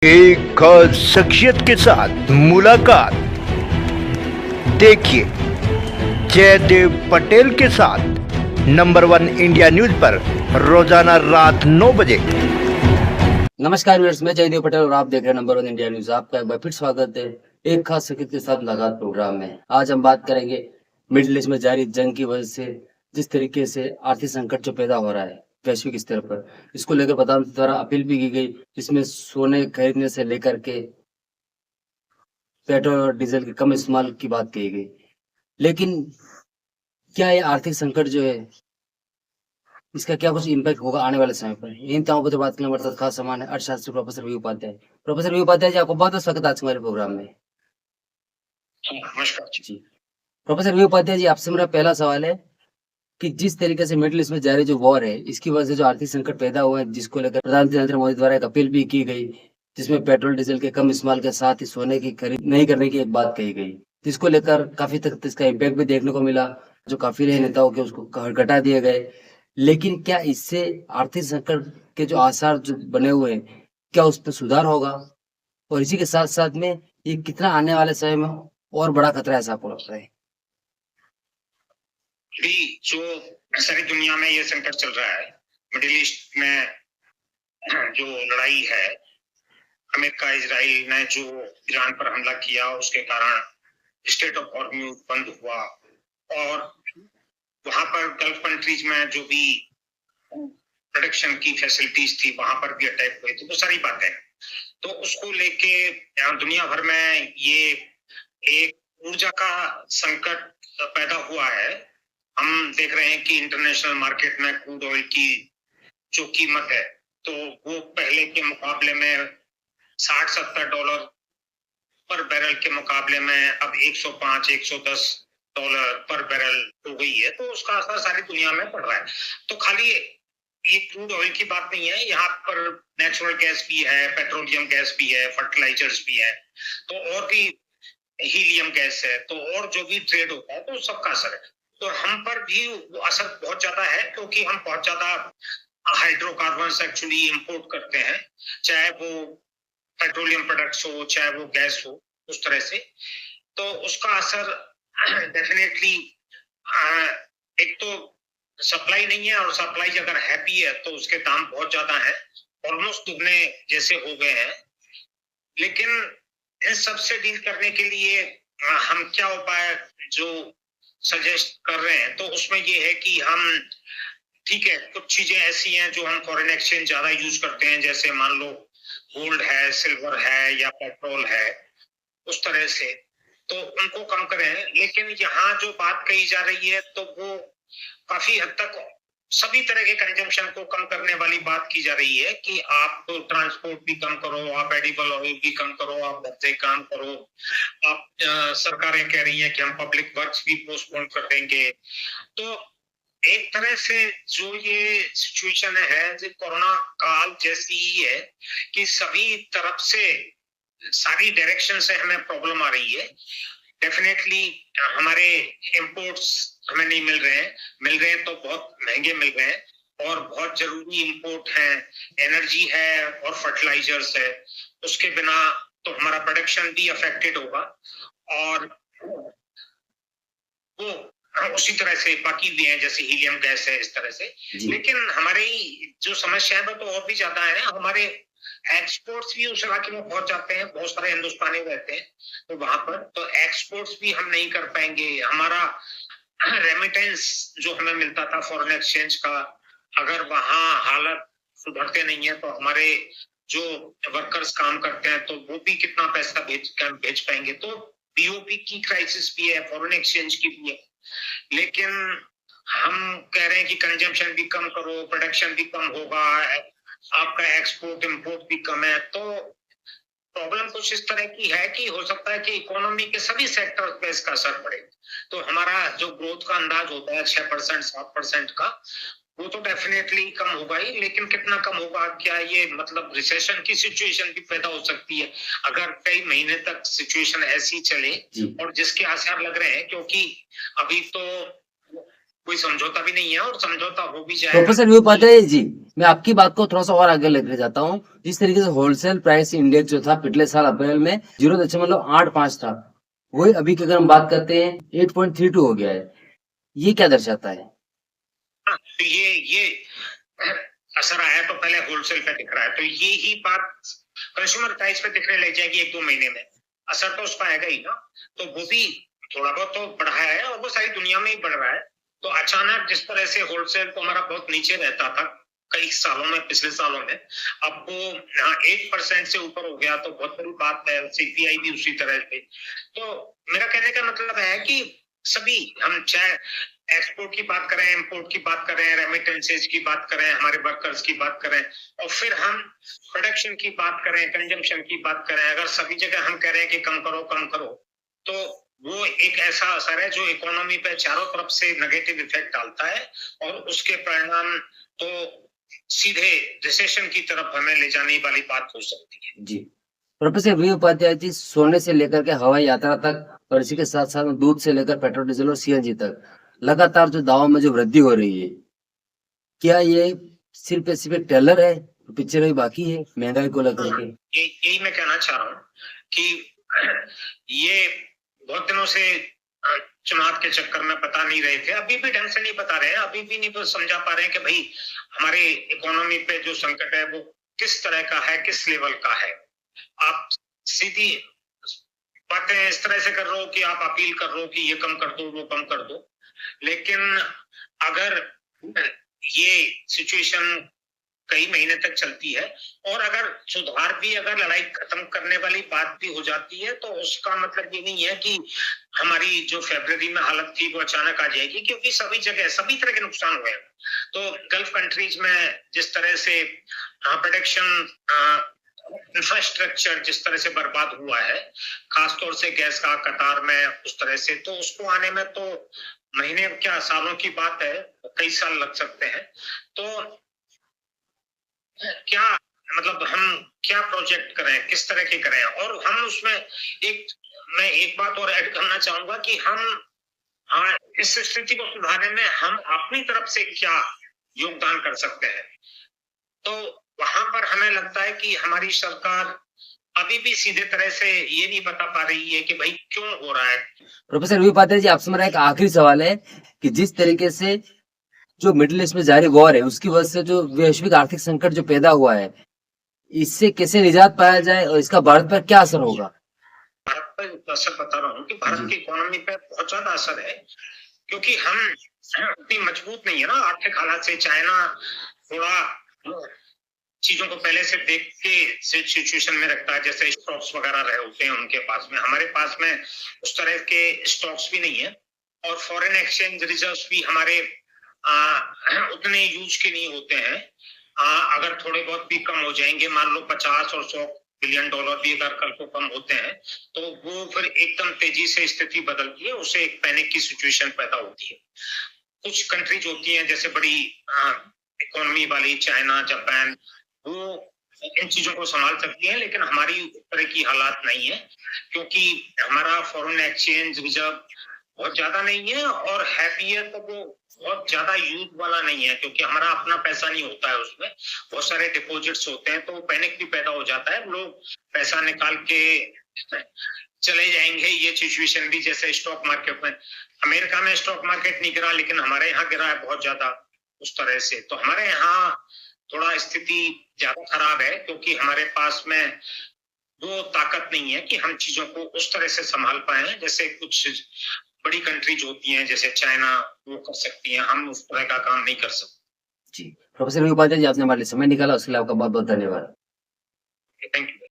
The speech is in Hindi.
एक खास शख्सियत के साथ मुलाकात। देखिए जयदेव पटेल के साथ नंबर 1 इंडिया न्यूज पर रोजाना रात 9 बजे। नमस्कार व्यूअर्स, मैं जयदेव पटेल और आप देख रहे हैं नंबर 1 इंडिया न्यूज। आपका एक बार फिर स्वागत है एक खास शख्सियत के साथ मुलाकात प्रोग्राम में। आज हम बात करेंगे मिडिल ईस्ट में जारी जंग की वजह से जिस तरीके से आर्थिक संकट जो पैदा हो रहा है वैश्विक स्तर पर, इसको लेकर प्रधानमंत्री द्वारा अपील भी की गई, जिसमें सोने खरीदने से लेकर के पेट्रोल और डीजल के कम इस्तेमाल की बात कही गई। लेकिन क्या ये आर्थिक संकट जो है इसका क्या कुछ इम्पैक्ट होगा आने वाले समय पर? इन तमाम पर बात करने हमारे साथ खास सामान है अर्थशास्त्री professor V Upadhyay. Professor V Upadhyay ji, आपको बहुत बहुत स्वागत है आज हमारे प्रोग्राम में। नमस्कार जी, प्रोफेसर वी उपाध्याय जी, आपसे मेरा पहला सवाल है कि जिस तरीके से मिडिल ईस्ट में जारी जो वॉर है, इसकी वजह से जो आर्थिक संकट पैदा हुआ है, जिसको लेकर प्रधानमंत्री नरेंद्र मोदी द्वारा एक अपील भी की गई, जिसमें पेट्रोल डीजल के कम इस्तेमाल के साथ ही सोने की खरीद नहीं करने की एक बात कही गई, जिसको लेकर काफी तक इसका इम्पैक्ट भी देखने को मिला। जो काफी रहे नेताओं के उसको घटा दिए गए। लेकिन क्या इससे आर्थिक संकट के जो आसार जो बने हुए हैं, क्या उस पर सुधार होगा? और इसी के साथ साथ में ये कितना आने वाले समय में और बड़ा खतरा ऐसा आपको लगता है? अभी जो सारी दुनिया में ये संकट चल रहा है, मिडिल ईस्ट में जो लड़ाई है, अमेरिका इजराइल ने जो ईरान पर हमला किया उसके कारण स्टेट ऑफ हॉर्मुज बंद हुआ और वहां पर गल्फ कंट्रीज में जो भी प्रोडक्शन की फैसिलिटीज थी वहां पर भी अटैक हुए थे। तो सारी बातें तो उसको लेके दुनिया भर में ये एक ऊर्जा का संकट पैदा हुआ है। हम देख रहे हैं कि इंटरनेशनल मार्केट में क्रूड ऑयल की जो कीमत है तो वो पहले के मुकाबले में $60-70 पर बैरल के मुकाबले में अब $105-110 पर बैरल हो गई है। तो उसका असर सारी दुनिया में पड़ रहा है। तो खाली ये क्रूड ऑयल की बात नहीं है, यहाँ पर नेचुरल गैस भी है, पेट्रोलियम गैस भी है, फर्टिलाइजर्स भी है, तो और भी हीलियम गैस है, तो और जो भी ट्रेड होता है तो सबका असर है। तो हम पर भी वो असर बहुत ज्यादा है क्योंकि हम बहुत ज्यादा हाइड्रोकार्बन्स एक्चुअली इंपोर्ट करते हैं, चाहे वो पेट्रोलियम प्रोडक्ट्स हो चाहे वो गैस हो, उस तरह से। तो उसका असर डेफिनेटली एक तो सप्लाई नहीं है, और सप्लाई अगर है भी है तो उसके दाम बहुत ज्यादा है, ऑलमोस्ट दुगने जैसे हो गए हैं। लेकिन इन सबसे डील करने के लिए हम क्या उपाय जो सजेस्ट कर रहे हैं, तो उसमें ये है कि हम ठीक है, कुछ चीजें ऐसी हैं जो हम फॉरेन एक्सचेंज ज्यादा यूज करते हैं, जैसे मान लो गोल्ड है, सिल्वर है या पेट्रोल है, उस तरह से, तो उनको कम करें। लेकिन यहाँ जो बात कही जा रही है तो वो काफी हद तक सभी तरह के कंजम्पशन को कम करने वाली बात की जा रही है कि आप तो ट्रांसपोर्ट भी कम करो, आप एडिबल ऑयल भी कम करो, आप घर से काम करो, आप सरकारें कह रही हैं कि हम पब्लिक वर्क्स भी पोस्टपोन कर देंगे। तो एक तरह से जो ये सिचुएशन है जो कोरोना काल जैसी ही है कि सभी तरफ से सारी डायरेक्शन से हमें प्रॉब्लम आ रही है। डेफिनेटली हमारे इंपोर्ट्स हमें नहीं मिल रहे हैं तो बहुत महंगे मिल रहे हैं, और बहुत जरूरी इंपोर्ट है, एनर्जी है और फर्टिलाइजर्स है। उसके बिना तो हमारा प्रोडक्शन भी अफेक्टेड होगा, और वो उसी तरह से बाकी भी हैं जैसे हीलियम गैस है, इस तरह से। लेकिन हमारी जो समस्या है वो तो और भी ज्यादा है। हमारे एक्सपोर्ट्स भी उस इलाके में पहुंच जाते हैं, बहुत सारे हिंदुस्तानी रहते हैं तो वहां पर तो एक्सपोर्ट्स भी हम नहीं कर पाएंगे। हमारा रेमिटेंस जो हमें मिलता था फॉरेन एक्सचेंज का, अगर वहां हालत सुधरते नहीं है तो हमारे जो वर्कर्स काम करते हैं तो वो भी कितना पैसा भेज पाएंगे। तो बीओपी की क्राइसिस भी है, फॉरेन एक्सचेंज की भी है। लेकिन हम कह रहे हैं कि कंजम्पशन भी कम करो, प्रोडक्शन भी कम होगा, आपका एक्सपोर्ट इंपोर्ट भी कम है। तो प्रॉब्लम कुछ इस तरह की है कि हो सकता है कि इकोनॉमी के सभी सेक्टर पे इसका असर पड़े। तो हमारा जो ग्रोथ का अंदाज होता है 6% 7% का, वो तो डेफिनेटली कम होगा ही, लेकिन कितना कम होगा, क्या ये मतलब रिसेशन की सिचुएशन भी पैदा हो सकती है अगर कई महीने तक सिचुएशन ऐसी चले, और जिसके आसार लग रहे हैं क्योंकि अभी तो कोई समझौता भी नहीं है, और समझौता हो भी जाएगा। प्रोफेसर वी उपाध्याय जी, मैं आपकी बात को थोड़ा सा और आगे लेकर जाता हूँ। जिस तरीके से होलसेल प्राइस इंडेक्स जो था पिछले साल अप्रैल में 0.85 था, वही अभी की अगर हम बात करते हैं 8.32 हो गया है। ये क्या दर्शाता है? हाँ, तो ये असर आया तो पहले होलसेल पे दिख रहा है, तो ये ही बात कंज्यूमर प्राइस पे दिखने लग जाएगी 1-2 महीने में। असर तो उसका आएगा ही ना। तो वो भी थोड़ा बहुत तो बढ़ा है, और वो सारी दुनिया में ही बढ़ रहा है। तो अचानक जिस तरह से होलसेल तो हमारा बहुत नीचे रहता था कई सालों में, पिछले सालों में, अब वो 8% से ऊपर हो गया, तो बहुत बड़ी बात है। सीपीआई भी उसी तरह से। तो मेरा कहने का मतलब है कि सभी, हम चाहे एक्सपोर्ट की बात करें, इंपोर्ट की बात करें, रेमिटेंसेज की बात करें, हमारे वर्कर्स की बात करें, और फिर हम प्रोडक्शन की बात करें, कंजम्पशन की बात करें, अगर सभी जगह हम कह रहे हैं कि कम करो कम करो, तो वो एक ऐसा असर है जो इकोनॉमी पे चारों तरफ से नेगेटिव इफेक्ट डालता है, और उसके परिणाम तो सीधे रिसेशन की तरफ हमें ले जाने वाली बात हो सकती है। जी, प्रोफेसर वी उपाध्याय जी, सोने से लेकर के हवाई यात्रा तक और इसी के साथ साथ में दूध से लेकर पेट्रोल डीजल और सीएनजी तक लगातार जो दावों में जो वृद्धि हो रही है, क्या ये सिर्फ एक टेलर है, पिक्चर अभी बाकी है महंगाई को लेकर के? यही मैं कहना चाह रहा हूँ कि ये बहुत दिनों से चुनाव के चक्कर में बता नहीं रहे थे, अभी भी ढंग से नहीं बता रहे हैं, अभी भी नहीं समझा पा रहे हैं कि भाई हमारे इकोनॉमी पे जो संकट है वो किस तरह का है, किस लेवल का है। आप सीधी बातें इस तरह से कर रहे हो कि आप अपील कर रहे हो कि ये कम कर दो, वो कम कर दो, लेकिन अगर ये सिचुएशन कई महीने तक चलती है, और अगर सुधार भी, अगर लड़ाई खत्म करने वाली बात भी हो जाती है, तो उसका मतलब ये नहीं है कि हमारी जो फरवरी में हालत थी वो अचानक आ जाएगी, क्योंकि सभी जगह सभी तरह के नुकसान हुए हैं। तो गल्फ कंट्रीज में जिस तरह से प्रोडक्शन इंफ्रास्ट्रक्चर जिस तरह से बर्बाद हुआ है, खासतौर से गैस का कतार में उस तरह से, तो उसको आने में तो महीने क्या सालों की बात है, कई साल लग सकते हैं। तो क्या मतलब हम क्या प्रोजेक्ट करें, किस तरह के करें, और हम उसमें मैं एक बात और ऐड करना चाहूंगा कि हम इस स्थिति को सुधारने में हम अपनी तरफ से क्या योगदान कर सकते हैं। तो वहां पर हमें लगता है कि हमारी सरकार अभी भी सीधे तरह से ये नहीं बता पा रही है कि भाई क्यों हो रहा है। प्रोफेसर वी उपाध्याय जी, आपसे मेरा एक आखिरी सवाल है कि जिस तरीके से जो मिडिल ईस्ट में जारी वॉर है उसकी वजह से जो वैश्विक आर्थिक संकट जो पैदा हुआ है, इससे कैसे निजात पाया जाए और इसका भारत पर क्या असर होगा? भारत पर असर बता रहा हूँ कि भारत की इकोनॉमी पे बहुत ज्यादा असर है, क्योंकि हम उतनी मजबूत नहीं है ना आर्थिक हालात से। चाइना थोड़ा चीजों को पहले से देख के सिचुएशन में रखता है, जैसे स्टॉक्स वगैरह रहे होते हैं उनके पास में, हमारे पास में उस तरह के स्टॉक्स भी नहीं है, और फॉरेन एक्सचेंज रिजर्व्स भी हमारे उतने यूज के नहीं होते हैं। अगर थोड़े बहुत भी कम हो जाएंगे, मान लो 50 और 100 बिलियन डॉलर भी अगर कल को कम होते हैं, तो वो फिर एकदम तेजी से स्थिति बदलती है, उससे एक पैनिक की सिचुएशन पैदा होती है। कुछ कंट्रीज होती हैं जैसे बड़ी इकोनॉमी वाली, चाइना, जापान, वो इन चीजों को संभाल सकती है, लेकिन हमारी तरह की हालात नहीं है, क्योंकि हमारा फॉरेन एक्सचेंज रिजर्व बहुत ज्यादा नहीं है, और है भी है तो वो बहुत ज्यादा यूज वाला नहीं है, क्योंकि हमारा अपना पैसा नहीं होता है, उसमें बहुत सारे डिपॉजिट्स होते हैं, तो पैनिक भी पैदा हो जाता है, लोग पैसा निकाल के चले जाएंगे। ये सिचुएशन भी जैसे स्टॉक मार्केट में, अमेरिका में स्टॉक मार्केट नहीं गिरा, लेकिन हमारे यहाँ गिरा है बहुत ज्यादा उस तरह से। तो हमारे यहाँ थोड़ा स्थिति ज्यादा खराब है, क्योंकि हमारे पास में वो ताकत नहीं है कि हम चीजों को उस तरह से संभाल पाए जैसे कुछ बड़ी कंट्रीज होती हैं, जैसे चाइना, वो कर सकती हैं। हम उस तरह का काम नहीं कर सकते। जी, प्रोफेसर वी उपाध्याय जी, आपने हमारे लिए समय निकाला, उसके लिए आपका बहुत बहुत धन्यवाद। Thank you.